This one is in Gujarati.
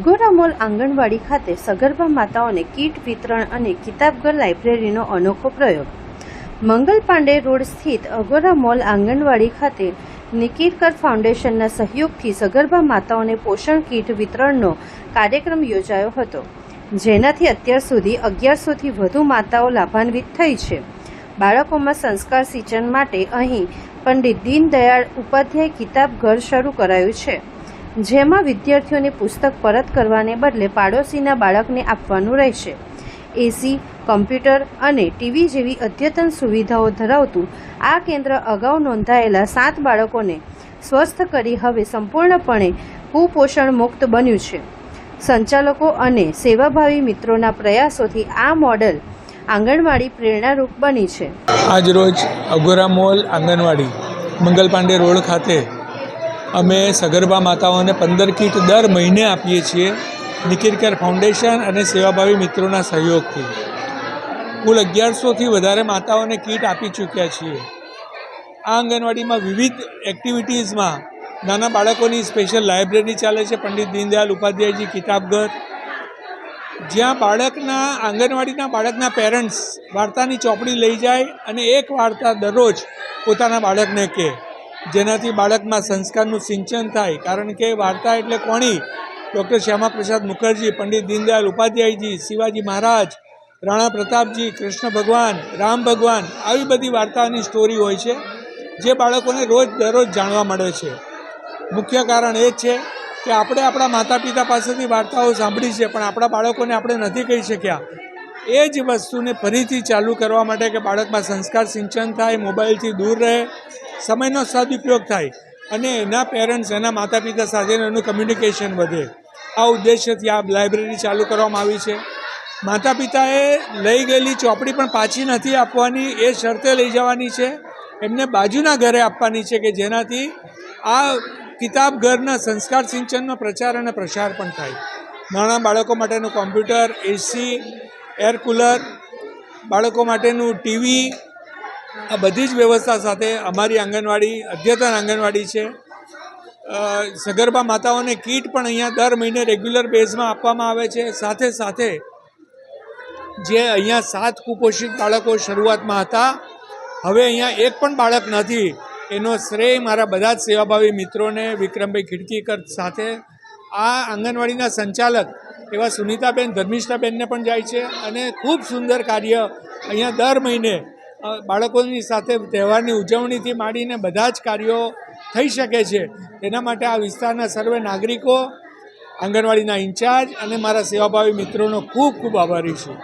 અગોરા મોલ આંગણવાડી ખાતે સગર્ભા માતાઓને કીટ વિતરણ અને કિતાબઘર લાઇબ્રેરીનો અનોખો પ્રયોગ। મંગલ પાંડે રોડ સ્થિત અગોરા મોલ આંગણવાડી ખાતે નિકીરકર ફાઉન્ડેશનના સહયોગથી સગર્ભા માતાઓને પોષણ કીટ વિતરણનો કાર્યક્રમ યોજાયો હતો, જેનાથી અત્યાર સુધી 1100થી વધુ માતાઓ લાભાન્વિત થઈ છે। બાળકોમાં સંસ્કાર સિંચન માટે અહીં પંડિત દીનદયાળ ઉપાધ્યાય કિતાબઘર શરૂ કરાયું છે, જેમાં વિદ્યાર્થીઓને પુસ્તક પરત કરવાને બદલે પાડોશીના બાળકને આપવાનું રહેશે। એસી, કમ્પ્યુટર અને ટીવી જેવી અદ્યતન સુવિધાઓ ધરાવતું આ કેન્દ્ર અગાઉ નોંધાયેલા 7 બાળકોને સ્વસ્થ કરી હવે સંપૂર્ણપણે કુપોષણ મુક્ત બન્યું છે। સંચાલકો અને સેવાભાવી મિત્રોના પ્રયાસોથી આ મોડેલ આંગણવાડી પ્રેરણારૂપ બની છે। આજરોજ અગોરા મોલ આંગણવાડી મંગલ પાંડે રોડ ખાતે અમે સગર્ભા માતાઓને 15 કીટ દર મહિને આપીએ છીએ નિકીરકર ફાઉન્ડેશન અને સેવાભાવી મિત્રોના સહયોગથી। કુલ 1100થી વધારે માતાઓને કીટ આપી ચૂક્યા છીએ। આ આંગણવાડીમાં વિવિધ એક્ટિવિટીઝમાં નાના બાળકોની સ્પેશિયલ લાઇબ્રેરી ચાલે છે, પંડિત દીનદયાળ ઉપાધ્યાયજી કિતાબઘર, જ્યાં આંગણવાડીના બાળકના પેરેન્ટ્સ વાર્તાની ચોપડી લઈ જાય અને એક વાર્તા દરરોજ પોતાના બાળકને કહે, જેનાથી બાળકમાં સંસ્કારનું સિંચન થાય। કારણ કે વાર્તા એટલે કોણી? ડૉક્ટર શ્યામાપ્રસાદ મુખર્જી, પંડિત દીનદયાળ ઉપાધ્યાયજી, શિવાજી મહારાજ, રાણા પ્રતાપજી, કૃષ્ણ ભગવાન, રામ ભગવાન, આવી બધી વાર્તાની સ્ટોરી હોય છે, જે બાળકોને દરરોજ જાણવા મળે છે। મુખ્ય કારણ એ છે કે આપણે આપણા માતા પિતા પાસેથી વાર્તાઓ સાંભળી છે, પણ આપણા બાળકોને આપણે નથી કહી શક્યા। એ જ વસ્તુને ફરીથી ચાલુ કરવા માટે કે બાળકમાં સંસ્કાર સિંચન થાય, મોબાઈલથી દૂર રહે, સમયનો સદુપયોગ થાય અને એના પેરેન્ટ્સ, એના માતા પિતા સાથેનું એનું કમ્યુનિકેશન વધે, આ ઉદ્દેશ્યથી આ લાઇબ્રેરી ચાલુ કરવામાં આવી છે। માતા પિતાએ લઈ ગયેલી ચોપડી પણ પાછી નથી આપવાની, એ શરતે લઈ જવાની છે, એમને બાજુના ઘરે આપવાની છે, કે જેનાથી આ કિતાબઘરના સંસ્કાર સિંચનનો પ્રચાર અને પ્રસાર પણ થાય। નાના બાળકો માટેનું કોમ્પ્યુટર, એસી, એર કુલર, બાળકો માટેનું ટીવી, આ બધી જ વ્યવસ્થા સાથે અમારી આંગણવાડી અદ્યતન આંગણવાડી છે। સગર્ભા માતાઓને કીટ પણ અહીંયા દર મહિને રેગ્યુલર બેઝમાં આપવામાં આવે છે। સાથે સાથે જે અહીંયા 7 કુપોષિત બાળકો શરૂઆતમાં હતા, હવે અહીંયા એક પણ બાળક નથી, એનો શ્રેય મારા બધા જ સેવાભાવી મિત્રોને, વિક્રમભાઈ ખીડકીકર સાથે આ આંગણવાડીના સંચાલક એવા સુનિતાબેન, ધર્મિષ્ઠાબેનને પણ જાય છે અને ખૂબ સુંદર કાર્ય અહીંયા દર મહિને બાળકોની સાથે તહેવારની ઉજવણીથી માંડીને બધા જ કાર્યો થઈ શકે છે। એના માટે આ વિસ્તારના સર્વે નાગરિકો, આંગણવાડીના ઇન્ચાર્જ અને મારા સેવાભાવી મિત્રોનો ખૂબ ખૂબ આભારી છું।